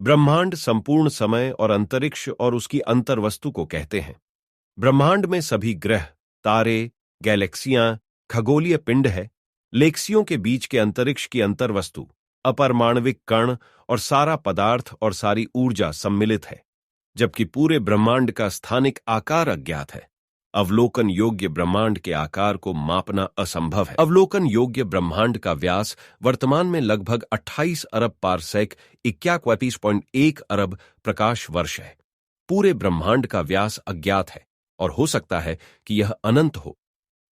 ब्रह्मांड संपूर्ण समय और अंतरिक्ष और उसकी अंतर्वस्तु को कहते हैं। ब्रह्मांड में सभी ग्रह, तारे, गैलेक्सियां, खगोलीय पिंड है, लेक्सियों के बीच के अंतरिक्ष की अंतर्वस्तु, अपरमाणविक कण और सारा पदार्थ और सारी ऊर्जा सम्मिलित है, जबकि पूरे ब्रह्मांड का स्थानिक आकार अज्ञात है। अवलोकन योग्य ब्रह्मांड के आकार को मापना असंभव है। अवलोकन योग्य ब्रह्मांड का व्यास वर्तमान में लगभग 28 अरब पारसेक 41.1 अरब प्रकाश वर्ष है। पूरे ब्रह्मांड का व्यास अज्ञात है और हो सकता है कि यह अनंत हो।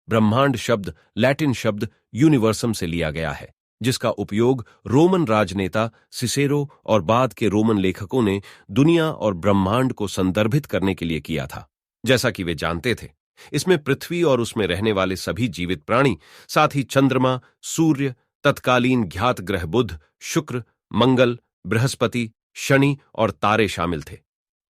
ब्रह्मांड शब्द लैटिन शब्द यूनिवर्सम से लिया गया है, जिसका उपयोग रोमन राजनेता सिसेरो और बाद के रोमन लेखकों ने दुनिया और ब्रह्मांड को संदर्भित करने के लिए किया था। जैसा कि वे जानते थे, इसमें पृथ्वी और उसमें रहने वाले सभी जीवित प्राणी, साथ ही चंद्रमा, सूर्य, तत्कालीन ज्ञात ग्रह बुध, शुक्र, मंगल, बृहस्पति, शनि और तारे शामिल थे।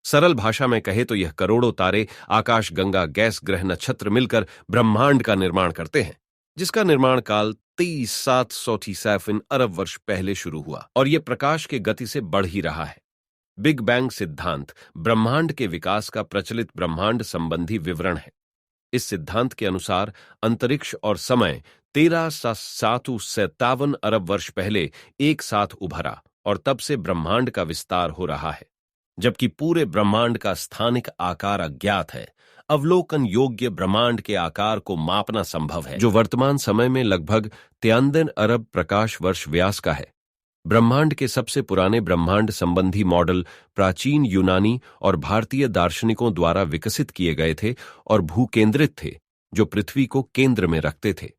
सरल भाषा में कहे तो यह करोड़ों तारे, आकाश गंगा, गैस, ग्रह, नक्षत्र मिलकर ब्रह्मांड का निर्माण करते हैं, जिसका निर्माण काल 30,737 अरब वर्ष पहले शुरू हुआ और यह प्रकाश के गति से बढ़ ही रहा है। बिग बैंग सिद्धांत ब्रह्मांड के विकास का प्रचलित ब्रह्मांड संबंधी विवरण है। इस सिद्धांत के अनुसार अंतरिक्ष और समय 13,757 अरब वर्ष पहले एक साथ उभरा और तब से ब्रह्मांड का विस्तार हो रहा है। जबकि पूरे ब्रह्मांड का स्थानिक आकार अज्ञात है, अवलोकन योग्य ब्रह्मांड के आकार को मापना संभव है, जो वर्तमान समय में लगभग 93 अरब प्रकाश वर्ष व्यास का है। ब्रह्मांड के सबसे पुराने ब्रह्मांड संबंधी मॉडल प्राचीन यूनानी और भारतीय दार्शनिकों द्वारा विकसित किए गए थे और भूकेंद्रित थे, जो पृथ्वी को केंद्र में रखते थे।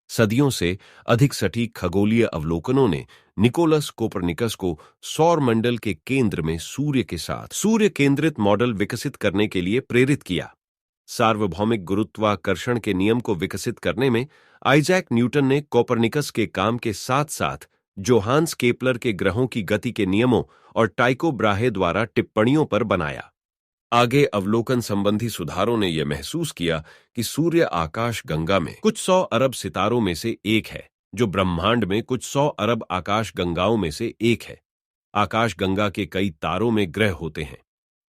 सदियों से अधिक सटीक खगोलीय अवलोकनों ने निकोलस कोपरनिकस को सौर मंडल के केंद्र में सूर्य के साथ सूर्य केंद्रित मॉडल विकसित करने के लिए प्रेरित किया। सार्वभौमिक गुरुत्वाकर्षण के नियम को विकसित करने में आइजैक न्यूटन ने कोपरनिकस के काम के साथ साथ जोहान्स केपलर के ग्रहों की गति के नियमों और टाइको ब्राहे द्वारा टिप्पणियों पर बनाया। आगे अवलोकन संबंधी सुधारों ने यह महसूस किया कि सूर्य आकाश गंगा में कुछ 100 अरब सितारों में से एक है, जो ब्रह्मांड में कुछ 100 अरब आकाश गंगाओं में से एक है। आकाश गंगा के कई तारों में ग्रह होते हैं।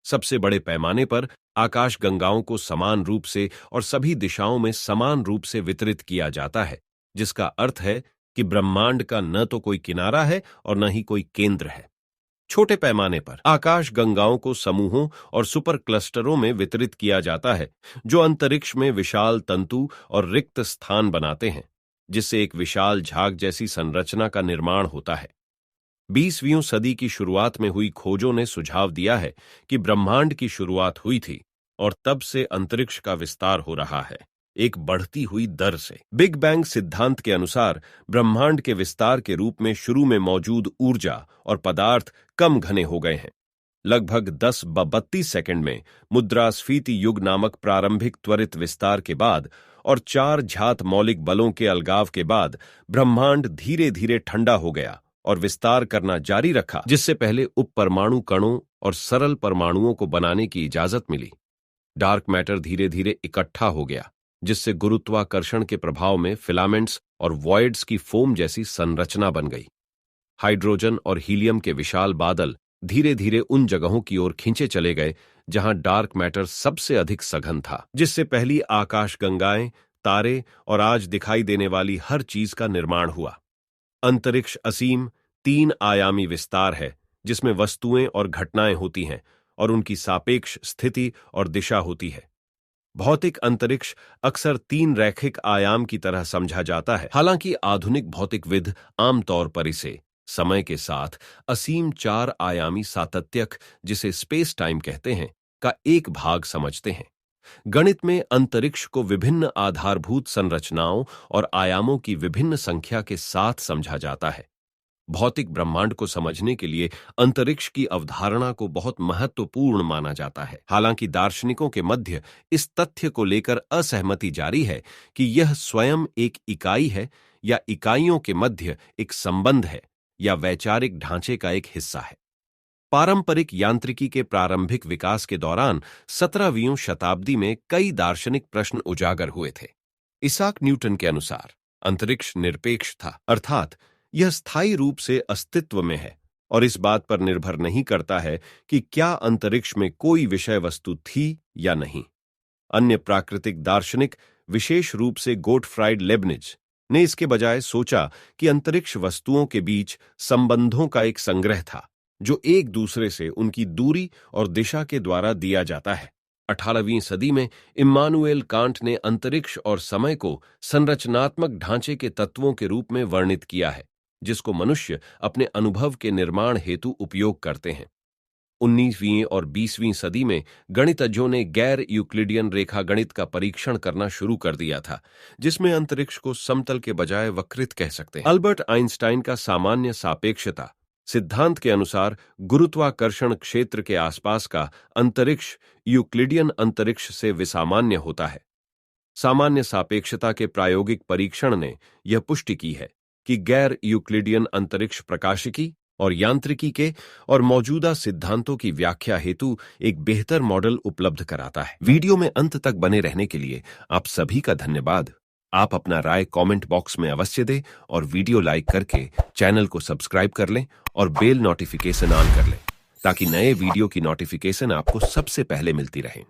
सबसे बड़े पैमाने पर आकाश गंगाओं को समान रूप से और सभी दिशाओं में समान रूप से वितरित किया जाता है, जिसका अर्थ है कि ब्रह्मांड का न तो कोई किनारा है और न ही कोई केंद्र है। छोटे पैमाने पर आकाश गंगाओं को समूहों और सुपर क्लस्टरों में वितरित किया जाता है, जो अंतरिक्ष में विशाल तंतु और रिक्त स्थान बनाते हैं, जिससे एक विशाल झाग जैसी संरचना का निर्माण होता है। 20वीं सदी की शुरुआत में हुई खोजों ने सुझाव दिया है कि ब्रह्मांड की शुरुआत हुई थी और तब से अंतरिक्ष का विस्तार हो रहा है, एक बढ़ती हुई दर से। बिग बैंग सिद्धांत के अनुसार ब्रह्मांड के विस्तार के रूप में शुरू में मौजूद ऊर्जा और पदार्थ कम घने हो गए हैं। लगभग 10-32 सेकंड में मुद्रास्फीति युग नामक प्रारंभिक त्वरित विस्तार के बाद और 4 झात मौलिक बलों के अलगाव के बाद ब्रह्मांड धीरे धीरे ठंडा हो गया और विस्तार करना जारी रखा, जिससे पहले उप परमाणु कणों और सरल परमाणुओं को बनाने की इजाजत मिली। डार्क मैटर धीरे धीरे इकट्ठा हो गया, जिससे गुरुत्वाकर्षण के प्रभाव में फिलामेंट्स और वॉइड्स की फोम जैसी संरचना बन गई। हाइड्रोजन और हीलियम के विशाल बादल धीरे धीरे उन जगहों की ओर खींचे चले गए जहां डार्क मैटर सबसे अधिक सघन था, जिससे पहली आकाश गंगाएं, तारे और आज दिखाई देने वाली हर चीज का निर्माण हुआ। अंतरिक्ष असीम 3 आयामी विस्तार है, जिसमें वस्तुएं और घटनाएं होती हैं और उनकी सापेक्ष स्थिति और दिशा होती है। भौतिक अंतरिक्ष अक्सर 3 रैखिक आयाम की तरह समझा जाता है, हालांकि आधुनिक भौतिकविद आमतौर पर इसे समय के साथ असीम 4 आयामी सातत्यक, जिसे स्पेस टाइम कहते हैं, का एक भाग समझते हैं। गणित में अंतरिक्ष को विभिन्न आधारभूत संरचनाओं और आयामों की विभिन्न संख्या के साथ समझा जाता है। भौतिक ब्रह्मांड को समझने के लिए अंतरिक्ष की अवधारणा को बहुत महत्वपूर्ण माना जाता है। हालांकि दार्शनिकों के मध्य इस तथ्य को लेकर असहमति जारी है कि यह स्वयं एक इकाई है या इकाइयों के मध्य एक संबंध है या वैचारिक ढांचे का एक हिस्सा है। पारंपरिक यांत्रिकी के प्रारंभिक विकास के दौरान 17वीं शताब्दी में कई दार्शनिक प्रश्न उजागर हुए थे। इसाक न्यूटन के अनुसार अंतरिक्ष निरपेक्ष था, अर्थात यह स्थायी रूप से अस्तित्व में है और इस बात पर निर्भर नहीं करता है कि क्या अंतरिक्ष में कोई विषय वस्तु थी या नहीं। अन्य प्राकृतिक दार्शनिक, विशेष रूप से गोटफ्राइड लेबनिज, ने इसके बजाय सोचा कि अंतरिक्ष वस्तुओं के बीच संबंधों का एक संग्रह था जो एक दूसरे से उनकी दूरी और दिशा के द्वारा दिया जाता है। 18वीं सदी में इम्मानुएल कांट ने अंतरिक्ष और समय को संरचनात्मक ढांचे के तत्वों के रूप में वर्णित किया है जिसको मनुष्य अपने अनुभव के निर्माण हेतु उपयोग करते हैं। 19वीं और 20वीं सदी में गणितज्ञों ने गैर यूक्लिडियन रेखा गणित का परीक्षण करना शुरू कर दिया था जिसमें अंतरिक्ष को समतल के बजाय वक्रित कह सकते हैं। अल्बर्ट आइंस्टाइन का सामान्य सापेक्षता सिद्धांत के अनुसार गुरुत्वाकर्षण क्षेत्र के आसपास का अंतरिक्ष यूक्लिडियन अंतरिक्ष से विसामान्य होता है। सामान्य सापेक्षता के प्रायोगिक परीक्षण ने यह पुष्टि की है कि गैर यूक्लिडियन अंतरिक्ष प्रकाशिकी और यांत्रिकी के और मौजूदा सिद्धांतों की व्याख्या हेतु एक बेहतर मॉडल उपलब्ध कराता है। वीडियो में अंत तक बने रहने के लिए आप सभी का धन्यवाद। आप अपना राय कमेंट बॉक्स में अवश्य दें और वीडियो लाइक करके चैनल को सब्सक्राइब कर लें और बेल नोटिफिकेशन ऑन कर लें ताकि नए वीडियो की नोटिफिकेशन आपको सबसे पहले मिलती रहे।